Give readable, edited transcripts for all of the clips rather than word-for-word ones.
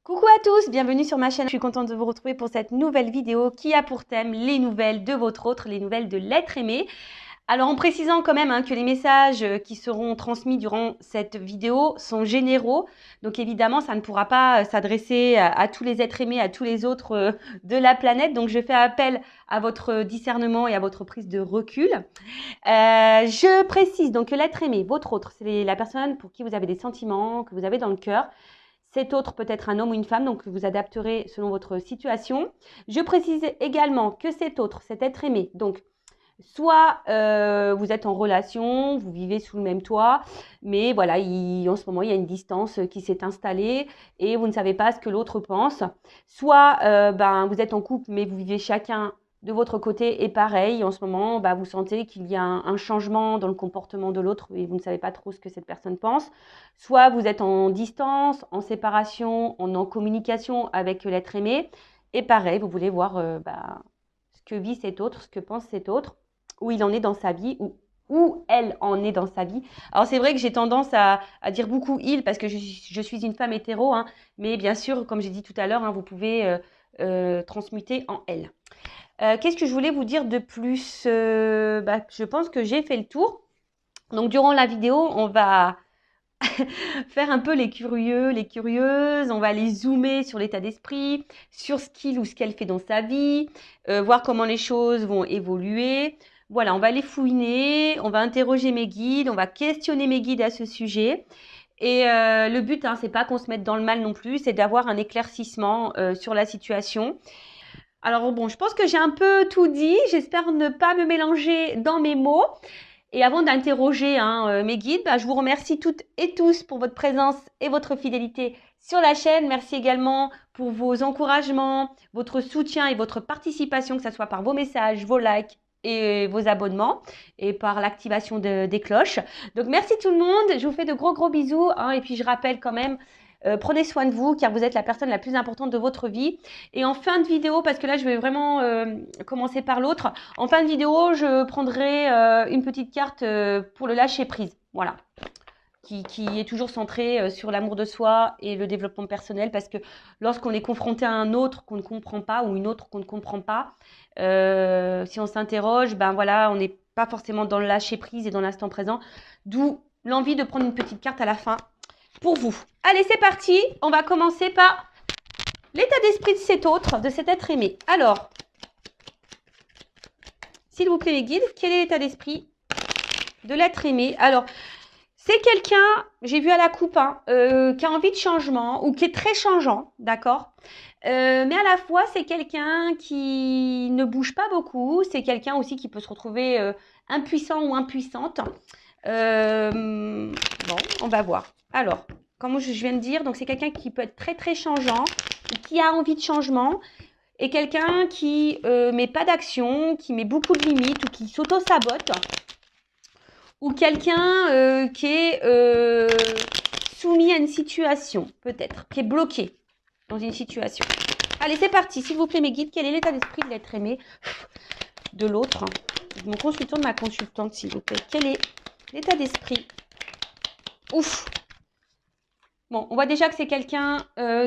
Coucou à tous, bienvenue sur ma chaîne. Je suis contente de vous retrouver pour cette nouvelle vidéo qui a pour thème les nouvelles de votre autre, les nouvelles de l'être aimé. Alors en précisant quand même que les messages qui seront transmis durant cette vidéo sont généraux. Donc évidemment, ça ne pourra pas s'adresser à tous les êtres aimés, à tous les autres de la planète. Donc je fais appel à votre discernement et à votre prise de recul. Je précise donc que l'être aimé, votre autre, c'est la personne pour qui vous avez des sentiments, que vous avez dans le cœur. Cet autre peut être un homme ou une femme, donc vous adapterez selon votre situation. Je précise également que cet autre, cet être aimé, donc soit vous êtes en relation, vous vivez sous le même toit, mais voilà, en ce moment, il y a une distance qui s'est installée et vous ne savez pas ce que l'autre pense. Soit vous êtes en couple, mais vous vivez chacun de votre côté et pareil, en ce moment, vous sentez qu'il y a un changement dans le comportement de l'autre et vous ne savez pas trop ce que cette personne pense. Soit vous êtes en distance, en séparation, en communication avec l'être aimé et pareil, vous voulez voir ce que vit cet autre, ce que pense cet autre, où il en est dans sa vie, où elle en est dans sa vie. Alors c'est vrai que j'ai tendance à dire beaucoup il parce que je suis une femme hétéro, mais bien sûr, comme j'ai dit tout à l'heure, vous pouvez transmuter en elle. Qu'est-ce que je voulais vous dire de plus je pense que j'ai fait le tour. Donc durant la vidéo, on va faire un peu les curieux, les curieuses, on va aller zoomer sur l'état d'esprit, sur ce qu'il ou ce qu'elle fait dans sa vie, voir comment les choses vont évoluer. Voilà, on va les fouiner, on va interroger mes guides, on va questionner mes guides à ce sujet. Et le but, c'est pas qu'on se mette dans le mal non plus, c'est d'avoir un éclaircissement sur la situation. Alors bon, je pense que j'ai un peu tout dit. J'espère ne pas me mélanger dans mes mots. Et avant d'interroger mes guides, je vous remercie toutes et tous pour votre présence et votre fidélité sur la chaîne. Merci également pour vos encouragements, votre soutien et votre participation, que ce soit par vos messages, vos likes et vos abonnements et par l'activation des cloches. Donc merci tout le monde. Je vous fais de gros bisous. Et puis je rappelle quand même, prenez soin de vous car vous êtes la personne la plus importante de votre vie. Et en fin de vidéo, parce que là je vais vraiment commencer par l'autre, en fin de vidéo je prendrai une petite carte pour le lâcher prise, voilà, qui est toujours centrée sur l'amour de soi et le développement personnel, parce que lorsqu'on est confronté à un autre qu'on ne comprend pas ou une autre qu'on ne comprend pas, si on s'interroge, voilà, on n'est pas forcément dans le lâcher prise et dans l'instant présent, d'où l'envie de prendre une petite carte à la fin pour vous. Allez, c'est parti, on va commencer par l'état d'esprit de cet autre, de cet être aimé. Alors, s'il vous plaît les guides, quel est l'état d'esprit de l'être aimé? Alors, c'est quelqu'un, j'ai vu à la coupe, qui a envie de changement ou qui est très changeant, d'accord, mais à la fois, c'est quelqu'un qui ne bouge pas beaucoup. C'est quelqu'un aussi qui peut se retrouver impuissant ou impuissante. Bon, on va voir. Alors, comme je viens de dire, donc c'est quelqu'un qui peut être très très changeant, qui a envie de changement, et quelqu'un qui met pas d'action, qui met beaucoup de limites ou qui s'auto-sabote, ou quelqu'un qui est soumis à une situation, peut-être, qui est bloqué dans une situation. Allez, c'est parti, s'il vous plaît mes guides, quel est l'état d'esprit de l'être aimé de l'autre, de mon consultant, de ma consultante, s'il vous plaît. Quel est l'état d'esprit? Ouf. Bon, on voit déjà que c'est quelqu'un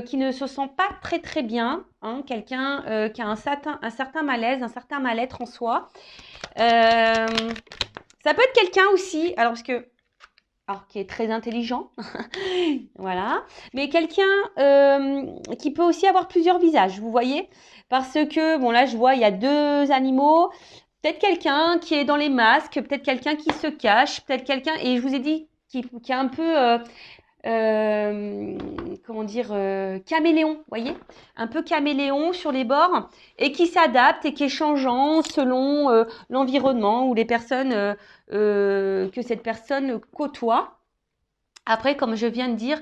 qui ne se sent pas très très bien, quelqu'un qui a un certain malaise, un certain mal-être en soi. Ça peut être quelqu'un aussi, qui est très intelligent, voilà, mais quelqu'un qui peut aussi avoir plusieurs visages, vous voyez, parce que, bon là je vois, il y a deux animaux, peut-être quelqu'un qui est dans les masques, peut-être quelqu'un qui se cache, peut-être quelqu'un, et je vous ai dit, qui est un peu... comment dire, caméléon, vous voyez, un peu caméléon sur les bords, et qui s'adapte et qui est changeant selon l'environnement ou les personnes que cette personne côtoie. Après, comme je viens de dire,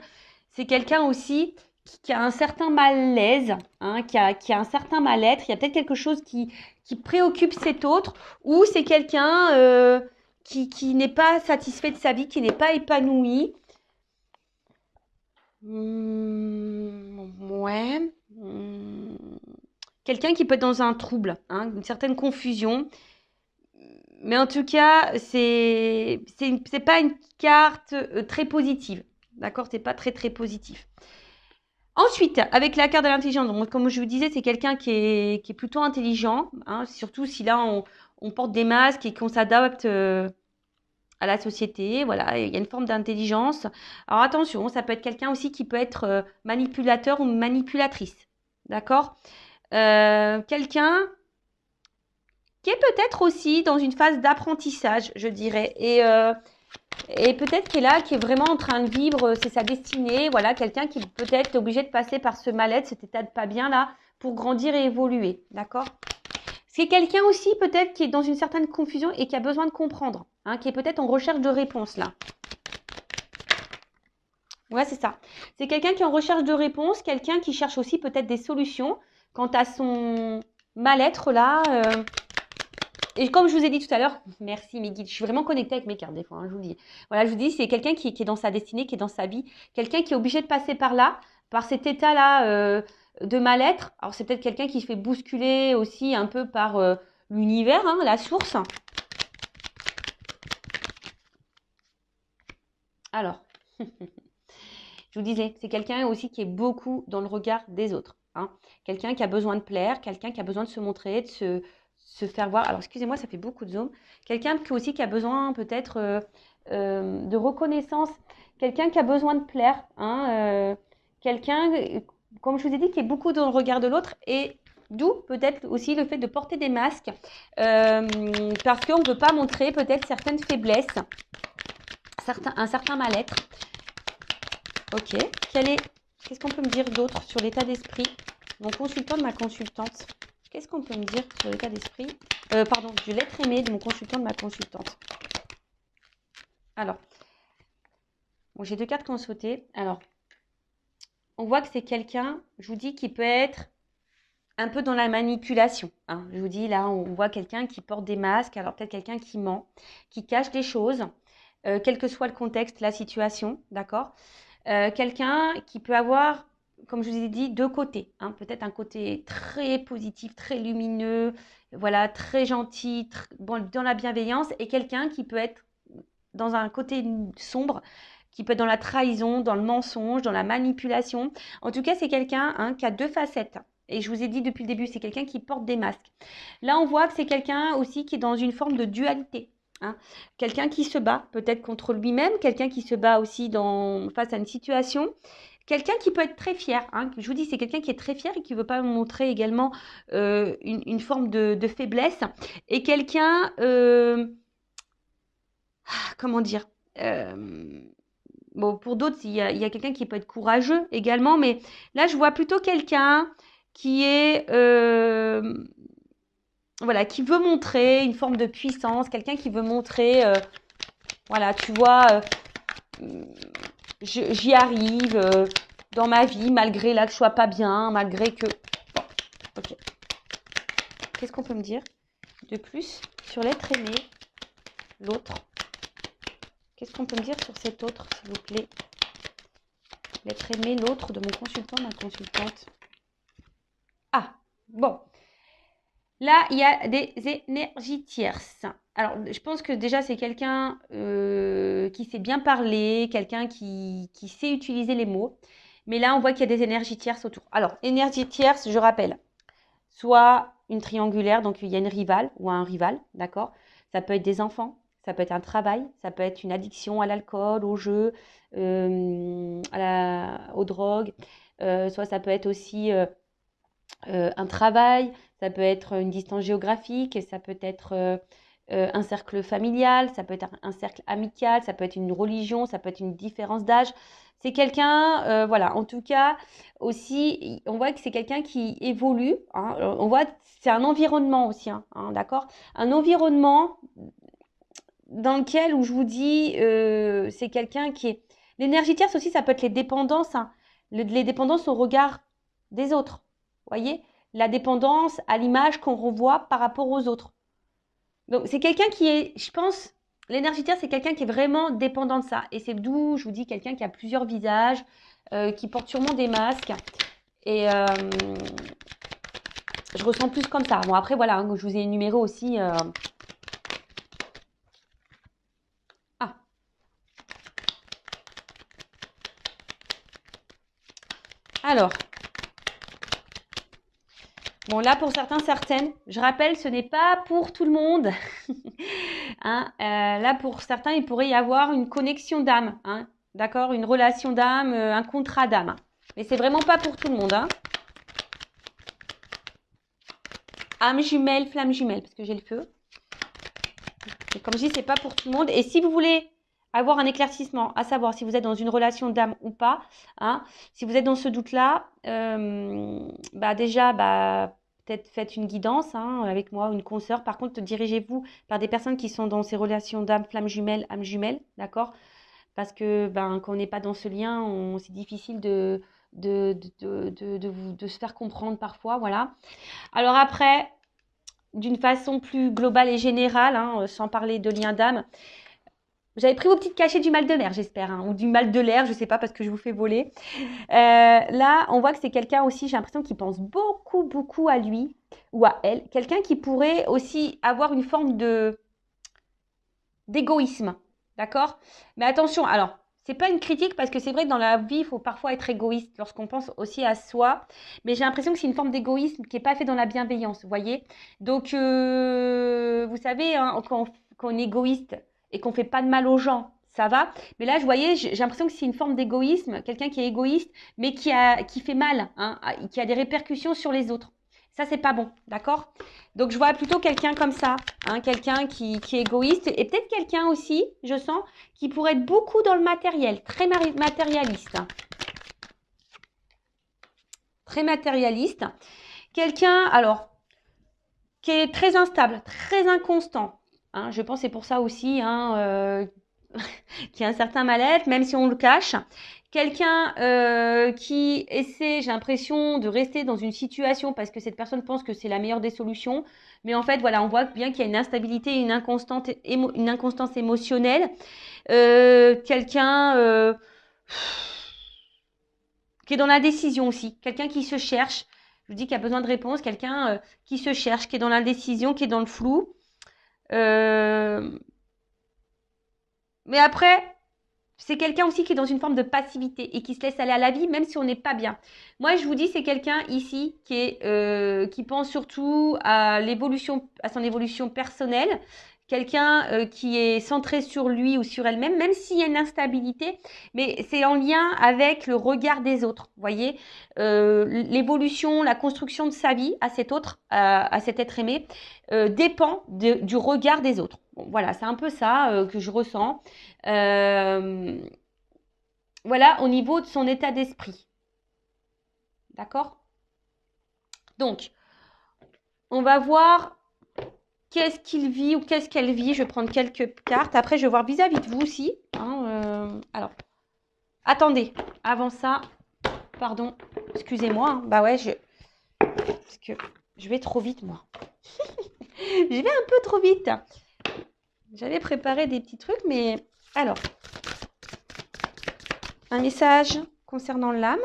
c'est quelqu'un aussi qui a un certain malaise, qui a un certain mal-être. Il y a peut-être quelque chose qui préoccupe cet autre, ou c'est quelqu'un qui n'est pas satisfait de sa vie, qui n'est pas épanoui. Ouais. Quelqu'un qui peut être dans un trouble, une certaine confusion. Mais en tout cas, c'est pas une carte très positive. D'accord? C'est pas très très positif. Ensuite, avec la carte de l'intelligence, donc comme je vous disais, c'est quelqu'un qui est plutôt intelligent, hein, surtout si là on porte des masques et qu'on s'adapte à la société. Voilà, il y a une forme d'intelligence. Alors attention, ça peut être quelqu'un aussi qui peut être manipulateur ou manipulatrice. D'accord? Quelqu'un qui est peut-être aussi dans une phase d'apprentissage, je dirais. Et peut-être qu'il est là, qui est vraiment en train de vivre, c'est sa destinée. Voilà, quelqu'un qui peut-être est obligé de passer par ce mal-être, cet état de pas bien là, pour grandir et évoluer. D'accord? C'est quelqu'un aussi peut-être qui est dans une certaine confusion et qui a besoin de comprendre, hein, qui est peut-être en recherche de réponse là. Ouais, c'est ça. C'est quelqu'un qui est en recherche de réponse, quelqu'un qui cherche aussi peut-être des solutions quant à son mal-être là. Et comme je vous ai dit tout à l'heure, merci mes guides, je suis vraiment connectée avec mes cartes des fois, hein, je vous le dis. Voilà, je vous dis, c'est quelqu'un qui est dans sa destinée, qui est dans sa vie, quelqu'un qui est obligé de passer par là, par cet état-là de mal-être. Alors c'est peut-être quelqu'un qui se fait bousculer aussi un peu par l'univers, hein, la source. Alors, je vous disais, c'est quelqu'un aussi qui est beaucoup dans le regard des autres. Hein. Quelqu'un qui a besoin de plaire, quelqu'un qui a besoin de se montrer, de se faire voir. Alors, excusez-moi, ça fait beaucoup de zoom. Quelqu'un qui a besoin peut-être de reconnaissance. Quelqu'un qui a besoin de plaire. Hein, quelqu'un, comme je vous ai dit, qui est beaucoup dans le regard de l'autre. Et d'où peut-être aussi le fait de porter des masques. Parce qu'on ne veut pas montrer peut-être certaines faiblesses, un certain mal-être. Ok. Qu'est-ce qu'on peut me dire d'autre sur l'état d'esprit? Mon consultant de ma consultante. Qu'est-ce qu'on peut me dire sur l'état d'esprit? Pardon, de l'être aimé de mon consultant de ma consultante. Alors, bon, j'ai deux cartes qui ont sauté. Alors, on voit que c'est quelqu'un, je vous dis, qui peut être un peu dans la manipulation. Hein. Je vous dis, là, on voit quelqu'un qui porte des masques. Alors, peut-être quelqu'un qui ment, qui cache des choses, quel que soit le contexte, la situation, d'accord? Quelqu'un qui peut avoir, comme je vous ai dit, deux côtés. Hein. Peut-être un côté très positif, très lumineux, voilà, très gentil, bon, dans la bienveillance, et quelqu'un qui peut être dans un côté sombre, qui peut être dans la trahison, dans le mensonge, dans la manipulation. En tout cas, c'est quelqu'un hein, qui a deux facettes. Et je vous ai dit depuis le début, c'est quelqu'un qui porte des masques. Là, on voit que c'est quelqu'un aussi qui est dans une forme de dualité. Hein. Quelqu'un qui se bat peut-être contre lui-même, quelqu'un qui se bat aussi face à une situation, quelqu'un qui peut être très fier. Hein. Je vous dis, c'est quelqu'un qui est très fier et qui ne veut pas montrer également une forme de faiblesse. Et quelqu'un, comment dire bon, pour d'autres, il y a quelqu'un qui peut être courageux également, mais là, je vois plutôt quelqu'un qui est voilà, qui veut montrer une forme de puissance, quelqu'un qui veut montrer, voilà, tu vois, j'y arrive dans ma vie, malgré là que je sois pas bien, malgré que... Bon, ok. Qu'est-ce qu'on peut me dire de plus sur l'être aimé, l'autre? Qu'est-ce qu'on peut me dire sur cet autre, s'il vous plaît? L'être aimé, l'autre de mon consultant, ma consultante. Ah, bon. Là, il y a des énergies tierces. Alors, je pense que déjà, c'est quelqu'un qui sait bien parler, quelqu'un qui sait utiliser les mots. Mais là, on voit qu'il y a des énergies tierces autour. Alors, énergie tierce, je rappelle, soit une triangulaire, donc il y a une rivale ou un rival, d'accord? Ça peut être des enfants, ça peut être un travail, ça peut être une addiction à l'alcool, au jeu, aux drogues. Soit ça peut être aussi un travail, ça peut être une distance géographique, ça peut être un cercle familial, ça peut être un cercle amical, ça peut être une religion, ça peut être une différence d'âge. C'est quelqu'un, voilà, en tout cas, aussi, on voit que c'est quelqu'un qui évolue. Hein, on voit, c'est un environnement aussi, hein, d'accord? Un environnement dans lequel, où je vous dis, c'est quelqu'un qui est... L'énergie tierce aussi, ça peut être les dépendances, hein, les dépendances au regard des autres. Voyez, la dépendance à l'image qu'on revoit par rapport aux autres. Donc, c'est quelqu'un qui est, je pense, l'énergie terre, c'est quelqu'un qui est vraiment dépendant de ça. Et c'est d'où, je vous dis, quelqu'un qui a plusieurs visages, qui porte sûrement des masques. Et je ressens plus comme ça. Bon, après, voilà, hein, je vous ai énuméré aussi... Alors, bon, là, pour certains, certaines, je rappelle, ce n'est pas pour tout le monde. Hein, là, pour certains, il pourrait y avoir une connexion d'âme. Hein, d'accord? Une relation d'âme, un contrat d'âme. Mais c'est vraiment pas pour tout le monde. Hein. Âme jumelle, flamme jumelle, parce que j'ai le feu. Et comme je dis, c'est pas pour tout le monde. Et si vous voulez avoir un éclaircissement, à savoir si vous êtes dans une relation d'âme ou pas, hein, si vous êtes dans ce doute-là, déjà, peut-être faites une guidance hein, avec moi, une consoeur. Par contre, dirigez-vous par des personnes qui sont dans ces relations d'âme, flamme jumelle, âme jumelle, d'accord? Parce que quand on n'est pas dans ce lien, c'est difficile de se faire comprendre parfois, voilà. Alors après, d'une façon plus globale et générale, hein, sans parler de lien d'âme, vous avez pris vos petites cachets du mal de mer, j'espère, hein, ou du mal de l'air, je ne sais pas, parce que je vous fais voler. Là, on voit que c'est quelqu'un aussi, j'ai l'impression qu'il pense beaucoup, beaucoup à lui ou à elle. Quelqu'un qui pourrait aussi avoir une forme d'égoïsme, d'accord? Mais attention, alors, c'est pas une critique parce que c'est vrai que dans la vie, il faut parfois être égoïste lorsqu'on pense aussi à soi. Mais j'ai l'impression que c'est une forme d'égoïsme qui n'est pas fait dans la bienveillance, vous voyez? Donc, vous savez, hein, quand on est égoïste et qu'on fait pas de mal aux gens, ça va. Mais là, j'ai l'impression que c'est une forme d'égoïsme, quelqu'un qui est égoïste, mais qui fait mal, hein, qui a des répercussions sur les autres. Ça, c'est pas bon, d'accord? Donc, je vois plutôt quelqu'un comme ça, hein, quelqu'un qui est égoïste et peut-être quelqu'un aussi, je sens, qui pourrait être beaucoup dans le matériel, très matérialiste. Très matérialiste. Quelqu'un, alors, qui est très instable, très inconstant. Hein, je pense que c'est pour ça aussi hein, qu'il y a un certain mal-être, même si on le cache. Quelqu'un qui essaie, j'ai l'impression, de rester dans une situation parce que cette personne pense que c'est la meilleure des solutions. Mais en fait, voilà, on voit bien qu'il y a une instabilité, une inconstance émotionnelle. Quelqu'un qui est dans la décision aussi. Quelqu'un qui se cherche. Je vous dis qu'il y a besoin de réponse. Quelqu'un qui se cherche, qui est dans l'indécision, qui est dans le flou. Mais après, c'est quelqu'un aussi qui est dans une forme de passivité et qui se laisse aller à la vie, même si on n'est pas bien. Moi, je vous dis, c'est quelqu'un ici qui pense surtout à son évolution personnelle. Quelqu'un qui est centré sur lui ou sur elle-même, même s'il y a une instabilité, mais c'est en lien avec le regard des autres. Vous voyez, l'évolution, la construction de sa vie à cet être aimé, dépend du regard des autres. Bon, voilà, c'est un peu ça que je ressens. Voilà, au niveau de son état d'esprit. D'accord? Donc, on va voir qu'est-ce qu'il vit ou qu'est-ce qu'elle vit. Je vais prendre quelques cartes. Après, je vais voir vis-à-vis de vous aussi. Hein, alors, attendez. Avant ça, pardon, excusez-moi. Hein. Bah ouais, parce que je vais trop vite, moi. Je vais un peu trop vite. J'avais préparé des petits trucs, mais... Alors, un message concernant l'âme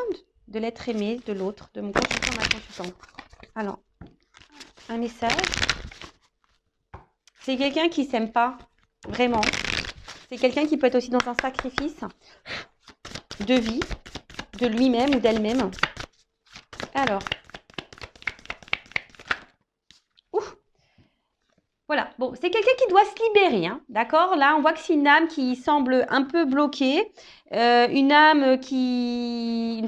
de l'être aimé, de l'autre, de mon consultant, ma consultante. Alors, un message. C'est quelqu'un qui ne s'aime pas, vraiment. C'est quelqu'un qui peut être aussi dans un sacrifice de vie, de lui-même ou d'elle-même. Alors, voilà, bon, c'est quelqu'un qui doit se libérer, hein, d'accord? Là, on voit que c'est une âme qui semble un peu bloquée, une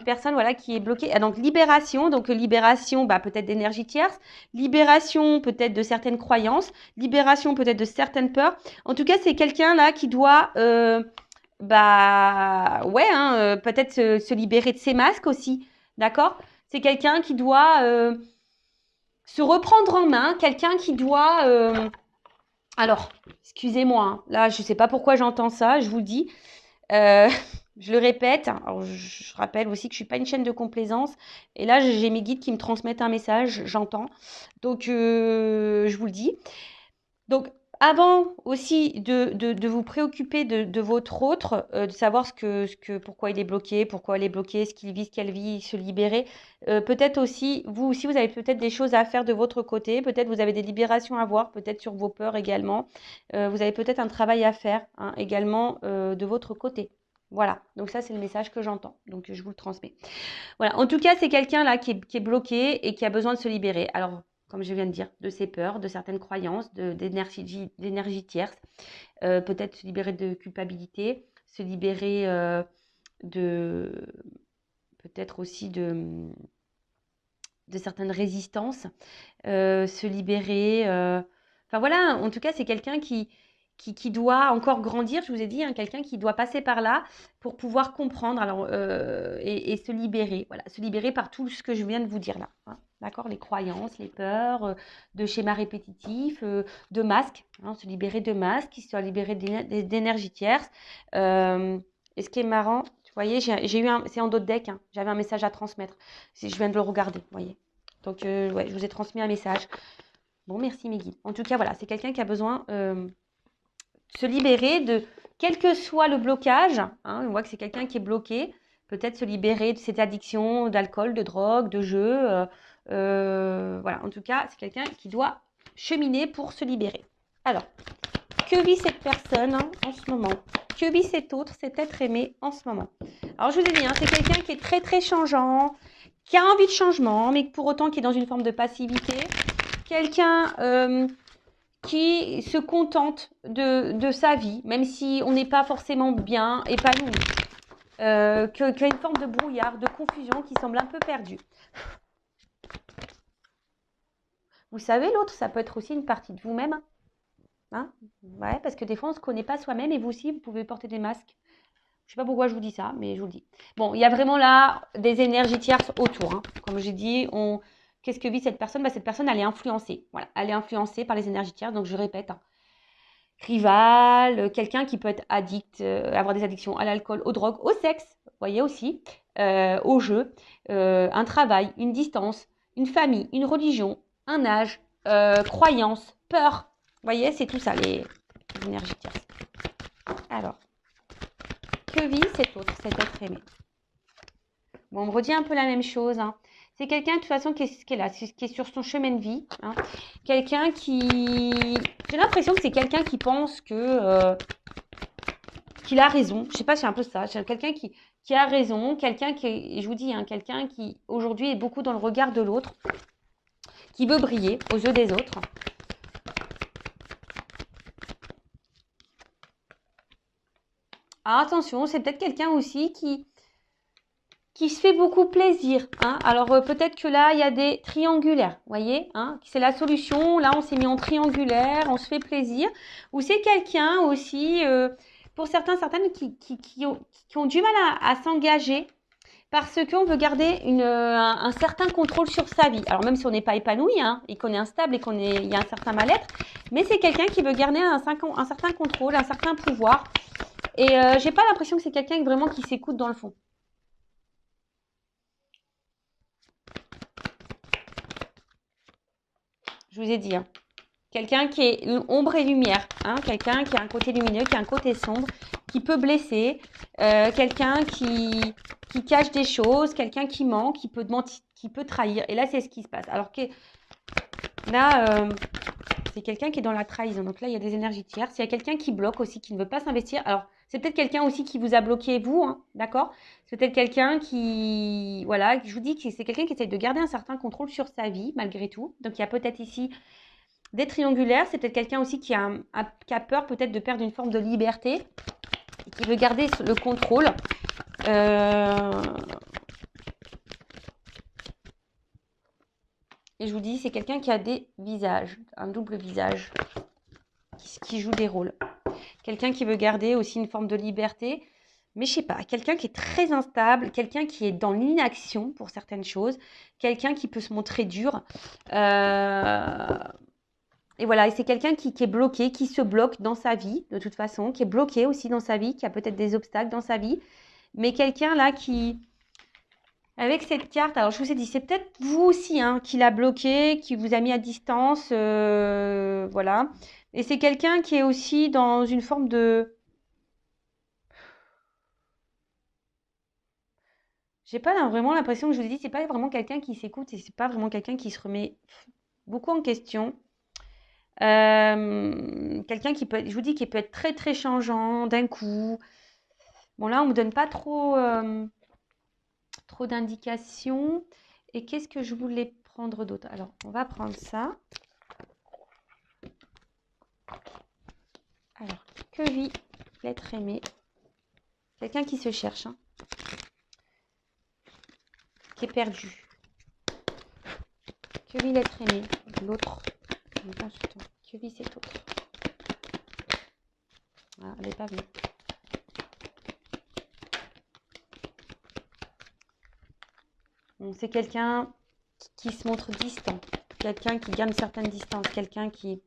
personne, voilà, qui est bloquée. Ah, donc, libération, peut-être d'énergie tierce, libération, peut-être de certaines croyances, libération, peut-être de certaines peurs. En tout cas, c'est quelqu'un, là, qui doit, peut-être se libérer de ses masques aussi, d'accord? C'est quelqu'un qui doit... se reprendre en main, quelqu'un qui doit... Alors, excusez-moi, hein, là, je ne sais pas pourquoi j'entends ça, je vous le dis. Je le répète, alors, je rappelle aussi que je ne suis pas une chaîne de complaisance. Et là, j'ai mes guides qui me transmettent un message, j'entends. Donc, je vous le dis. Donc, avant aussi de vous préoccuper de votre autre, de savoir pourquoi il est bloqué, pourquoi elle est bloquée, ce qu'il vit, ce qu'elle vit, se libérer. Peut-être aussi, vous avez peut-être des choses à faire de votre côté. Peut-être vous avez des libérations à voir, peut-être sur vos peurs également. Vous avez peut-être un travail à faire hein, également de votre côté. Voilà, donc ça c'est le message que j'entends, donc je vous le transmets. Voilà, en tout cas c'est quelqu'un là qui est bloqué et qui a besoin de se libérer. Alors, comme je viens de dire, de ses peurs, de certaines croyances, d'énergie tierce, peut-être se libérer de culpabilité, se libérer de peut-être aussi de certaines résistances, se libérer. Enfin voilà, en tout cas, c'est quelqu'un qui doit encore grandir, je vous ai dit, hein, quelqu'un qui doit passer par là pour pouvoir comprendre alors, et se libérer. Voilà, se libérer par tout ce que je viens de vous dire là. Hein, d'accord, les croyances, les peurs, de schémas répétitifs, de masques, hein, se libérer de masques, se libérer d'énergie tierce. Et ce qui est marrant, vous voyez, j'ai eu c'est en d'autres decks, hein, j'avais un message à transmettre. Je viens de le regarder, vous voyez. Donc, ouais, je vous ai transmis un message. Bon, merci mes guides. En tout cas, voilà, c'est quelqu'un qui a besoin de se libérer de, quel que soit le blocage, hein, on voit que c'est quelqu'un qui est bloqué, peut-être se libérer de cette addiction d'alcool, de drogue, de jeu. Voilà, en tout cas, c'est quelqu'un qui doit cheminer pour se libérer. Alors, que vit cette personne hein, en ce moment? Que vit cet autre, cet être aimé en ce moment? Alors, je vous ai dit, hein, c'est quelqu'un qui est très, très changeant, qui a envie de changement, mais pour autant qui est dans une forme de passivité. Quelqu'un qui se contente de sa vie, même si on n'est pas forcément bien épanoui. Qui a une forme de brouillard, de confusion qui semble un peu perdue. Vous savez, l'autre, ça peut être aussi une partie de vous-même. Hein, ouais, parce que des fois, on ne se connaît pas soi-même et vous aussi, vous pouvez porter des masques. Je ne sais pas pourquoi je vous dis ça, mais je vous le dis. Bon, il y a vraiment là des énergies tierces autour. Hein. Comme j'ai dit, qu'est-ce que vit cette personne? Cette personne, elle est influencée. Voilà, elle est influencée par les énergies tierces. Donc, je répète, hein. Rival, quelqu'un qui peut être addict, avoir des addictions à l'alcool, aux drogues, au sexe, vous voyez aussi, au jeu, un travail, une distance, une famille, une religion, un âge, croyance, peur. Vous voyez, c'est tout ça, les énergies tierces. Alors, que vit cet autre, cet être aimé? Bon, on me redit un peu la même chose. Hein. C'est quelqu'un, de toute façon, qui est là, qui est sur son chemin de vie. Hein. Quelqu'un qui... J'ai l'impression que c'est quelqu'un qui pense que... qu'il a raison. Je sais pas, c'est un peu ça. C'est quelqu'un qui a raison. Quelqu'un qui, je vous dis, hein, quelqu'un qui, aujourd'hui, est beaucoup dans le regard de l'autre. Qui veut briller aux yeux des autres. Alors, attention, c'est peut-être quelqu'un aussi qui se fait beaucoup plaisir. Hein. Alors, peut-être que là, il y a des triangulaires, vous voyez hein. C'est la solution. Là, on s'est mis en triangulaire, on se fait plaisir. Ou c'est quelqu'un aussi, pour certaines qui ont du mal à s'engager parce qu'on veut garder un certain contrôle sur sa vie. Alors, même si on n'est pas épanoui hein, et qu'on est instable et qu'il y a un certain mal-être, mais c'est quelqu'un qui veut garder un certain contrôle, un certain pouvoir. Et j'ai pas l'impression que c'est quelqu'un vraiment qui s'écoute dans le fond. Je vous ai dit, hein. Quelqu'un qui est ombre et lumière, hein. Quelqu'un qui a un côté lumineux, qui a un côté sombre, qui peut blesser, quelqu'un qui cache des choses, quelqu'un qui ment, qui peut mentir, qui peut trahir. Et là, c'est ce qui se passe. Alors que là, c'est quelqu'un qui est dans la trahison. Donc là, il y a des énergies tierces. Il y a quelqu'un qui bloque aussi, qui ne veut pas s'investir. Alors, c'est peut-être quelqu'un aussi qui vous a bloqué, vous, hein, d'accord? C'est peut-être quelqu'un qui, voilà, je vous dis que c'est quelqu'un qui essaie de garder un certain contrôle sur sa vie, malgré tout. Donc, il y a peut-être ici des triangulaires. C'est peut-être quelqu'un aussi qui a peur peut-être de perdre une forme de liberté, et qui veut garder le contrôle. Et je vous dis, c'est quelqu'un qui a des visages, un double visage, qui joue des rôles. Quelqu'un qui veut garder aussi une forme de liberté, mais je sais pas, quelqu'un qui est très instable, quelqu'un qui est dans l'inaction pour certaines choses, quelqu'un qui peut se montrer dur. Et voilà, et c'est quelqu'un qui est bloqué, qui se bloque dans sa vie, de toute façon, qui est bloqué aussi dans sa vie, qui a peut-être des obstacles dans sa vie, mais quelqu'un là qui... Avec cette carte, alors je vous ai dit, c'est peut-être vous aussi hein, qui l'a bloqué, qui vous a mis à distance, voilà. Et c'est quelqu'un qui est aussi dans une forme de... J'ai pas vraiment l'impression que je vous ai dit, c'est pas vraiment quelqu'un qui s'écoute et c'est pas vraiment quelqu'un qui se remet beaucoup en question. Quelqu'un qui peut être, je vous dis, qui peut être très très changeant d'un coup. Bon, là, on ne me donne pas trop, trop d'indications. Et qu'est-ce que je voulais prendre d'autre? Alors, on va prendre ça. Alors, que vit l'être aimé? Quelqu'un qui se cherche, hein, qui est perdu. Que vit l'être aimé? L'autre. Que vit cet autre? Ah, elle n'est pas venue. Bon, c'est quelqu'un qui se montre distant. Quelqu'un qui garde une certaine distance. Quelqu'un qui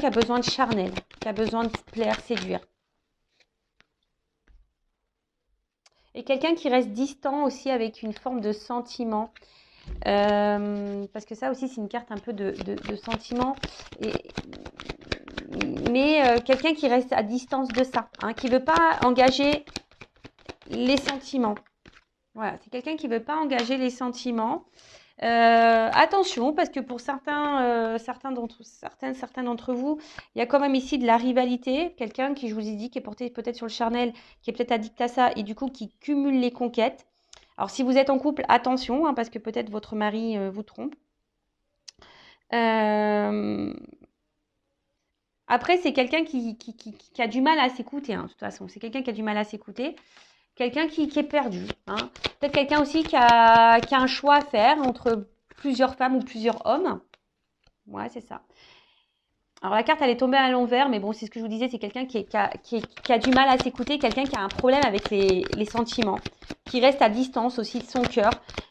a besoin de charnel. Qui a besoin de plaire, séduire. Et quelqu'un qui reste distant aussi avec une forme de sentiment. Parce que ça aussi, c'est une carte un peu de sentiment. Mais quelqu'un qui reste à distance de ça. Hein, qui ne veut pas engager les sentiments. Voilà, c'est quelqu'un qui ne veut pas engager les sentiments. Attention, parce que pour certains d'entre vous, il y a quand même ici de la rivalité. Quelqu'un qui, je vous ai dit, qui est porté peut-être sur le charnel, qui est peut-être addict à ça et du coup qui cumule les conquêtes. Alors, si vous êtes en couple, attention, hein, parce que peut-être votre mari vous trompe. Après, c'est quelqu'un qui a du mal à s'écouter, hein, de toute façon. C'est quelqu'un qui a du mal à s'écouter. Quelqu'un qui est perdu. Hein. Peut-être quelqu'un aussi qui a un choix à faire entre plusieurs femmes ou plusieurs hommes. Ouais, c'est ça. Alors, la carte, elle est tombée à l'envers, mais bon, c'est ce que je vous disais, c'est quelqu'un qui a du mal à s'écouter, quelqu'un qui a un problème avec les sentiments, qui reste à distance aussi de son cœur,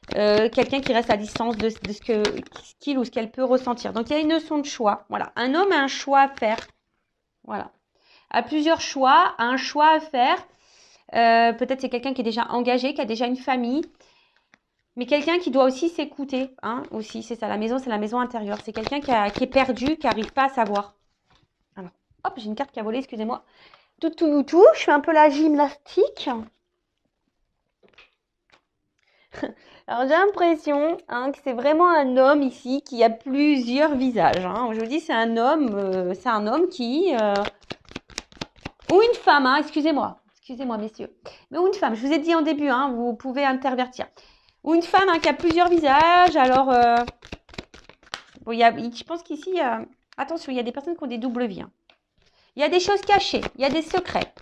quelqu'un qui reste à distance de ce qu'il ou ce qu'elle peut ressentir. Donc, il y a une notion de choix. Voilà. Un homme a un choix à faire. Voilà. A plusieurs choix, a un choix à faire. Peut-être c'est quelqu'un qui est déjà engagé, qui a déjà une famille, mais quelqu'un qui doit aussi s'écouter, hein, aussi, c'est ça, la maison, c'est la maison intérieure. C'est quelqu'un qui est perdu, qui n'arrive pas à savoir. Alors, hop, j'ai une carte qui a volé, excusez-moi. Tout, je fais un peu la gymnastique. Alors, j'ai l'impression que c'est vraiment un homme ici qui a plusieurs visages. Hein. Je vous dis, c'est un homme qui... ou une femme, hein, excusez-moi, messieurs. Mais ou une femme, je vous ai dit en début, hein, vous pouvez intervertir. Ou une femme qui a plusieurs visages. Alors, bon, je pense qu'ici, attention, il y a des personnes qui ont des doubles vies. Hein. Il y a des choses cachées, il y a des secrets.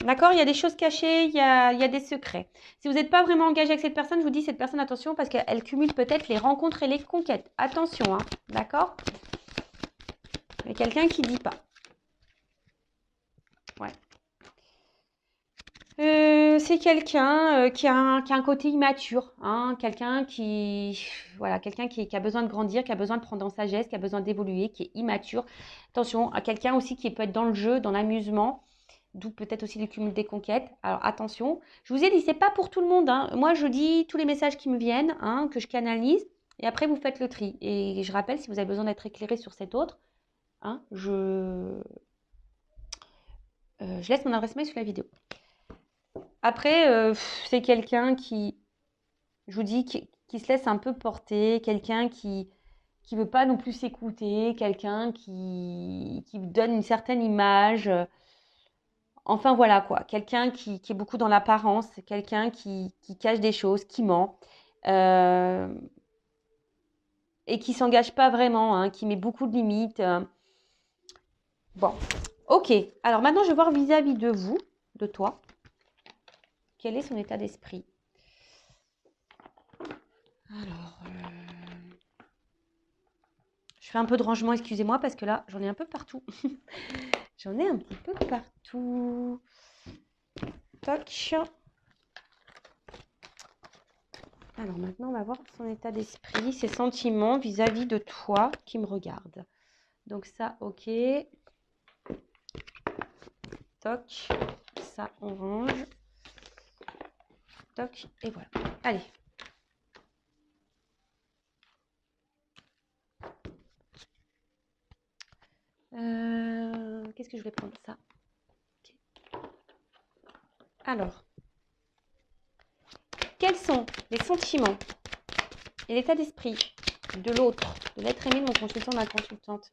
D'accord? Il y a des choses cachées, il y a des secrets. Si vous n'êtes pas vraiment engagé avec cette personne, je vous dis, cette personne, attention, parce qu'elle cumule peut-être les rencontres et les conquêtes. Attention, hein, d'accord? Mais quelqu'un qui ne dit pas. Ouais. C'est quelqu'un qui a un côté immature, hein, quelqu'un qui a besoin de grandir, qui a besoin de prendre en sagesse, qui a besoin d'évoluer, qui est immature. Attention, à quelqu'un aussi qui peut être dans le jeu, dans l'amusement, d'où peut-être aussi le cumul des conquêtes. Alors attention, je vous ai dit, c'est pas pour tout le monde. Hein. Moi, je dis tous les messages qui me viennent, hein, que je canalise, et après vous faites le tri. Et je rappelle, si vous avez besoin d'être éclairé sur cet autre, hein, je laisse mon adresse mail sur la vidéo. Après, c'est quelqu'un qui, je vous dis, qui se laisse un peu porter, quelqu'un qui veut pas non plus s'écouter, quelqu'un qui donne une certaine image. Enfin voilà quoi, quelqu'un qui est beaucoup dans l'apparence, quelqu'un qui cache des choses, qui ment et qui s'engage pas vraiment, hein, qui met beaucoup de limites. Bon, ok. Alors maintenant, je vais voir vis-à-vis de vous, de toi. Quel est son état d'esprit? Alors, je fais un peu de rangement, excusez-moi, parce que là, j'en ai un peu partout. J'en ai un petit peu partout. Toc. Alors maintenant, on va voir son état d'esprit, ses sentiments vis-à-vis de toi qui me regarde. Donc ça, ok. Toc. Ça, on range. Toc. Et voilà. Allez. Qu'est-ce que je vais prendre? Ça. Okay. Alors. Quels sont les sentiments et l'état d'esprit de l'autre, de l'être aimé de mon consultant, de ma consultante?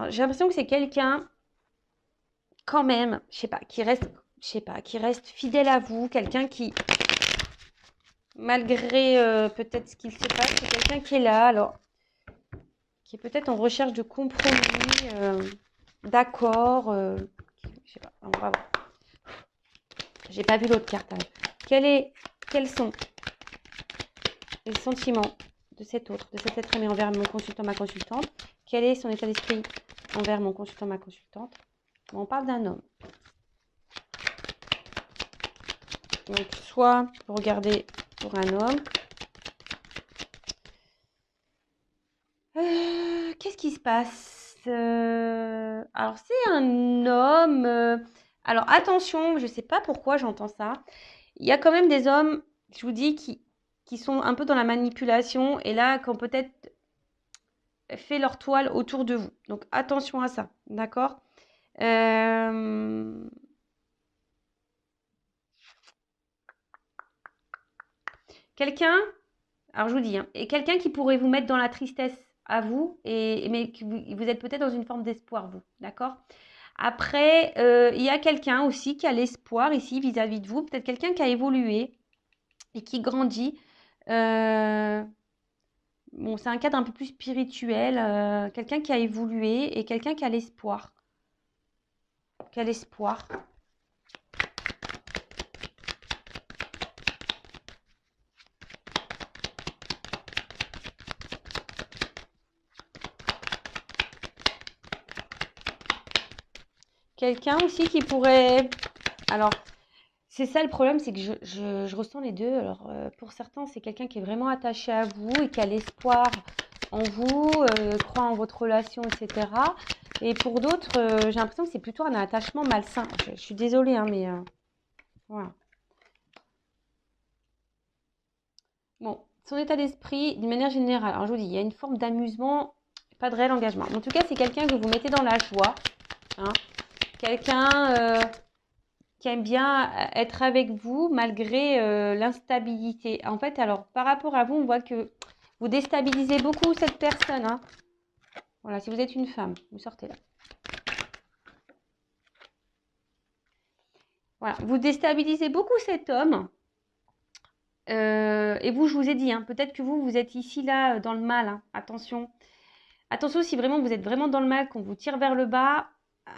J'ai l'impression que c'est quelqu'un, quand même, je sais pas, qui reste fidèle à vous, quelqu'un qui, malgré peut-être ce qu'il se passe, c'est quelqu'un qui est là, alors, qui est peut-être en recherche de compromis, d'accord, je sais pas, on va voir. J'ai pas vu l'autre carte. Hein. Quels sont les sentiments de cet autre, de cet être aimé envers mon consultant, ma consultante? Quel est son état d'esprit envers mon consultant, ma consultante? On parle d'un homme. Donc, soit vous regardez pour un homme. Qu'est-ce qui se passe? Alors, c'est un homme. Alors, attention, je ne sais pas pourquoi j'entends ça. Il y a quand même des hommes, je vous dis, qui sont un peu dans la manipulation et là, qui ont peut-être fait leur toile autour de vous. Donc, attention à ça, d'accord? Quelqu'un, alors je vous dis, hein, et quelqu'un qui pourrait vous mettre dans la tristesse à vous, mais que vous êtes peut-être dans une forme d'espoir, vous, d'accord? Après, il y a quelqu'un aussi qui a l'espoir ici vis-à-vis de vous, peut-être quelqu'un qui a évolué et qui grandit. Bon, c'est un cadre un peu plus spirituel, quelqu'un qui a évolué et quelqu'un qui a l'espoir. Qui a l'espoir. Quelqu'un aussi qui pourrait... Alors, c'est ça le problème, c'est que je ressens les deux. Alors, pour certains, c'est quelqu'un qui est vraiment attaché à vous et qui a l'espoir en vous, croit en votre relation, etc. Et pour d'autres, j'ai l'impression que c'est plutôt un attachement malsain. Je suis désolée, hein, mais voilà. Bon, son état d'esprit, d'une manière générale, alors je vous dis, il y a une forme d'amusement, pas de réel engagement. En tout cas, c'est quelqu'un que vous mettez dans la joie. Hein. Quelqu'un qui aime bien être avec vous malgré l'instabilité. En fait, alors, par rapport à vous, on voit que vous déstabilisez beaucoup cette personne. Hein. Voilà, si vous êtes une femme, vous sortez là. Voilà, vous déstabilisez beaucoup cet homme. Et vous, je vous ai dit, hein, peut-être que vous êtes ici, là, dans le mal. Hein. Attention. Attention, si vraiment vous êtes vraiment dans le mal, qu'on vous tire vers le bas,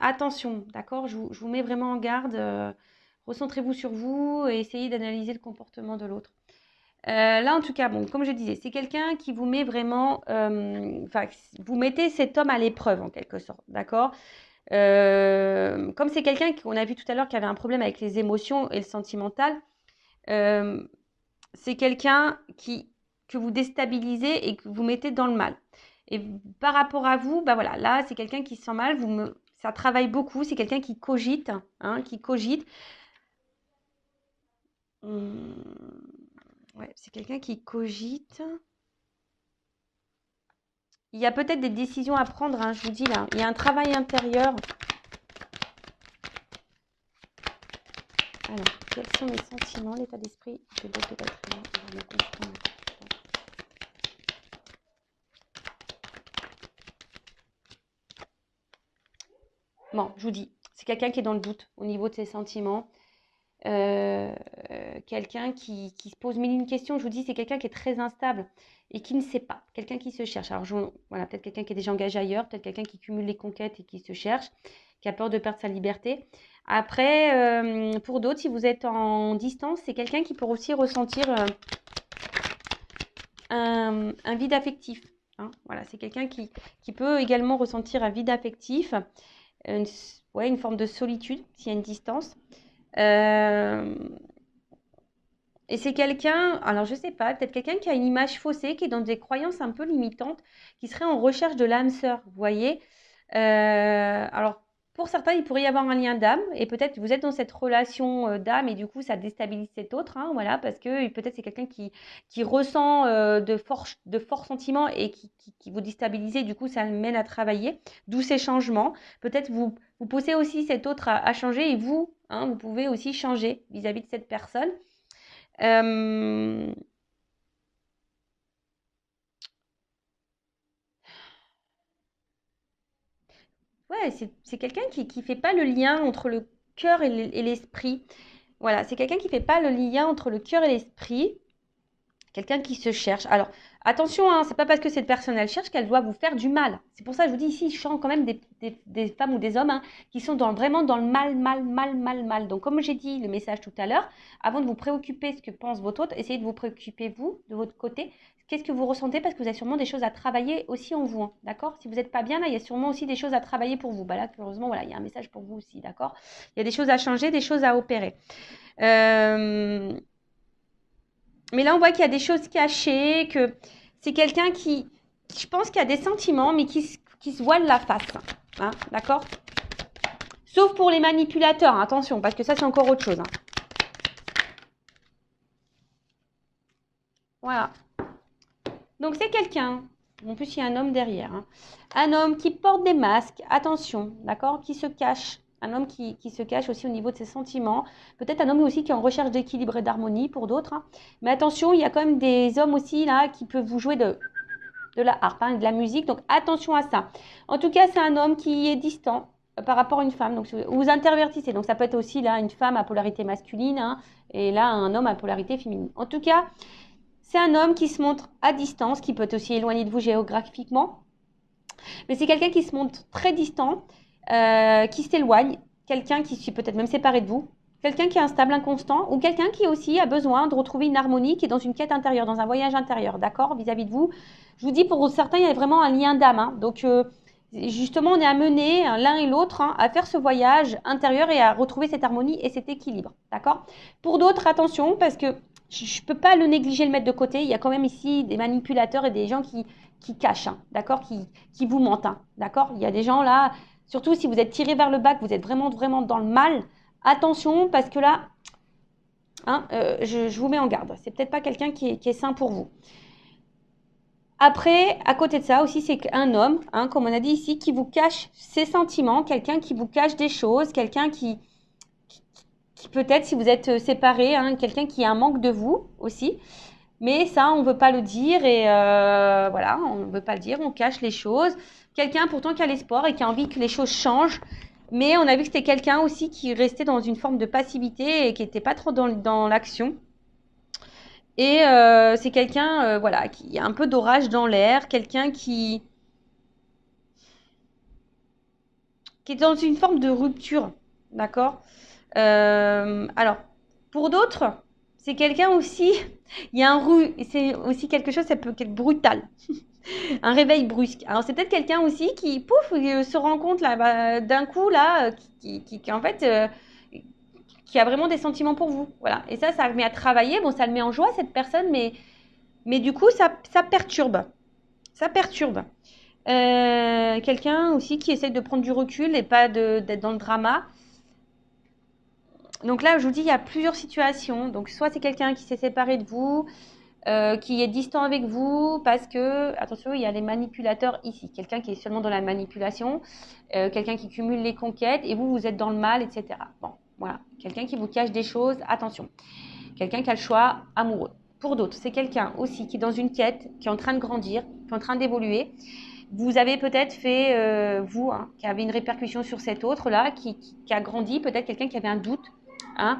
attention, d'accord? Je vous mets vraiment en garde. Recentrez-vous sur vous et essayez d'analyser le comportement de l'autre. Là, en tout cas, bon, comme je disais, c'est quelqu'un qui vous met vraiment... Enfin, vous mettez cet homme à l'épreuve, en quelque sorte, d'accord? Comme c'est quelqu'un qu'on a vu tout à l'heure qui avait un problème avec les émotions et le sentimental, c'est quelqu'un que vous déstabilisez et que vous mettez dans le mal. Et par rapport à vous, bah voilà, là, c'est quelqu'un qui se sent mal, ça travaille beaucoup, c'est quelqu'un qui cogite, hein, qui cogite. Ouais, c'est quelqu'un qui cogite. Il y a peut-être des décisions à prendre, hein, je vous dis là. Il y a un travail intérieur. Alors, quels sont les sentiments, l'état d'esprit de l'autre être humain envers le consultant? Bon, je vous dis, c'est quelqu'un qui est dans le doute au niveau de ses sentiments. Quelqu'un qui se pose mille et une questions. Je vous dis, c'est quelqu'un qui est très instable et qui ne sait pas. Quelqu'un qui se cherche. Alors, voilà, peut-être quelqu'un qui est déjà engagé ailleurs, peut-être quelqu'un qui cumule les conquêtes et qui se cherche, qui a peur de perdre sa liberté. Après, pour d'autres, si vous êtes en distance, c'est quelqu'un qui peut aussi ressentir un vide affectif. Hein. Voilà, c'est quelqu'un qui peut également ressentir un vide affectif, une forme de solitude s'il y a une distance. Et c'est quelqu'un, alors je sais pas, peut-être quelqu'un qui a une image faussée, qui est dans des croyances un peu limitantes, qui serait en recherche de l'âme sœur, vous voyez. Alors, pour certains, il pourrait y avoir un lien d'âme, et peut-être vous êtes dans cette relation d'âme, et du coup, ça déstabilise cet autre, hein, voilà, parce que peut-être c'est quelqu'un qui ressent de forts sentiments et qui vous déstabilise, et du coup, ça le mène à travailler, d'où ces changements. Peut-être vous poussez aussi cet autre à changer, et vous, hein, vous pouvez aussi changer vis-à-vis de cette personne. Euh, Ouais, c'est quelqu'un qui fait pas le lien entre le cœur et l'esprit. Voilà, c'est quelqu'un qui fait pas le lien entre le cœur et l'esprit. Quelqu'un qui se cherche. Alors, attention, hein, c'est pas parce que cette personne, elle cherche qu'elle doit vous faire du mal. C'est pour ça que je vous dis ici, je sens quand même des femmes ou des hommes hein, qui sont vraiment dans le mal, mal, mal, mal, mal. Donc, comme j'ai dit le message tout à l'heure, avant de vous préoccuper ce que pense votre autre, essayez de vous préoccuper, vous, de votre côté. Qu'est-ce que vous ressentez? Parce que vous avez sûrement des choses à travailler aussi en vous. Hein, d'accord? Si vous n'êtes pas bien, là, il y a sûrement aussi des choses à travailler pour vous. Bah là, heureusement, voilà, il y a un message pour vous aussi. D'accord? Il y a des choses à changer, des choses à opérer. Mais là, on voit qu'il y a des choses cachées, que c'est quelqu'un qui, je pense qu'il y a des sentiments, mais qui se voile la face. Hein, d'accord? Sauf pour les manipulateurs, hein, attention, parce que ça, c'est encore autre chose. Hein. Voilà. Donc, c'est quelqu'un, en plus, il y a un homme derrière. Hein. Un homme qui porte des masques, attention, d'accord? Qui se cache. Un homme qui se cache aussi au niveau de ses sentiments. Peut-être un homme aussi qui est en recherche d'équilibre et d'harmonie pour d'autres. Hein. Mais attention, il y a quand même des hommes aussi là qui peuvent vous jouer de la harpe, hein, de la musique. Donc attention à ça. En tout cas, c'est un homme qui est distant par rapport à une femme. Donc vous intervertissez. Donc ça peut être aussi là une femme à polarité masculine hein, et là un homme à polarité féminine. En tout cas, c'est un homme qui se montre à distance, qui peut être aussi éloigné de vous géographiquement. Mais c'est quelqu'un qui se montre très distant, qui s'éloigne, quelqu'un qui s'est peut-être même séparé de vous, quelqu'un qui est instable, inconstant, ou quelqu'un qui aussi a besoin de retrouver une harmonie, qui est dans une quête intérieure, dans un voyage intérieur, d'accord, vis-à-vis de vous. Je vous dis, pour certains, il y a vraiment un lien d'âme. Hein. Donc, justement, on est amené l'un et l'autre hein, à faire ce voyage intérieur et à retrouver cette harmonie et cet équilibre, d'accord. Pour d'autres, attention, parce que je ne peux pas le négliger, le mettre de côté. Il y a quand même ici des manipulateurs et des gens qui cachent, hein, d'accord, qui vous mentent, hein, d'accord. Il y a des gens là, surtout si vous êtes tiré vers le bas, que vous êtes vraiment, vraiment dans le mal, attention, parce que là, hein, je vous mets en garde. C'est peut-être pas quelqu'un qui est sain pour vous. Après, à côté de ça aussi, c'est un homme, hein, comme on a dit ici, qui vous cache ses sentiments, quelqu'un qui vous cache des choses, quelqu'un qui peut-être, si vous êtes séparés, hein, quelqu'un qui a un manque de vous aussi. Mais ça, on ne veut pas le dire et voilà, on ne veut pas le dire, on cache les choses. Quelqu'un pourtant qui a l'espoir et qui a envie que les choses changent. Mais on a vu que c'était quelqu'un aussi qui restait dans une forme de passivité et qui n'était pas trop dans l'action. Et c'est quelqu'un voilà, qui a un peu d'orage dans l'air, quelqu'un qui est dans une forme de rupture. D'accord alors, pour d'autres, c'est quelqu'un aussi, il y a c'est aussi quelque chose, ça peut être brutal. Un réveil brusque. Alors, c'est peut-être quelqu'un aussi qui, pouf, se rend compte là, d'un coup, là, qui en fait, qui a vraiment des sentiments pour vous. Voilà. Et ça le met à travailler. Bon, ça le met en joie, cette personne, mais du coup, ça perturbe. Ça perturbe. Quelqu'un aussi qui essaye de prendre du recul et pas d'être dans le drama. Donc là, je vous dis, il y a plusieurs situations. Donc, soit c'est quelqu'un qui s'est séparé de vous, qui est distant avec vous, parce que, attention, il y a les manipulateurs ici. Quelqu'un qui est seulement dans la manipulation, quelqu'un qui cumule les conquêtes, et vous êtes dans le mal, etc. Bon, voilà. Quelqu'un qui vous cache des choses, attention. Quelqu'un qui a le choix amoureux. Pour d'autres, c'est quelqu'un aussi qui est dans une quête, qui est en train de grandir, qui est en train d'évoluer. Vous avez peut-être fait, vous, hein, qui avez une répercussion sur cet autre-là, qui a grandi, peut-être quelqu'un qui avait un doute, hein,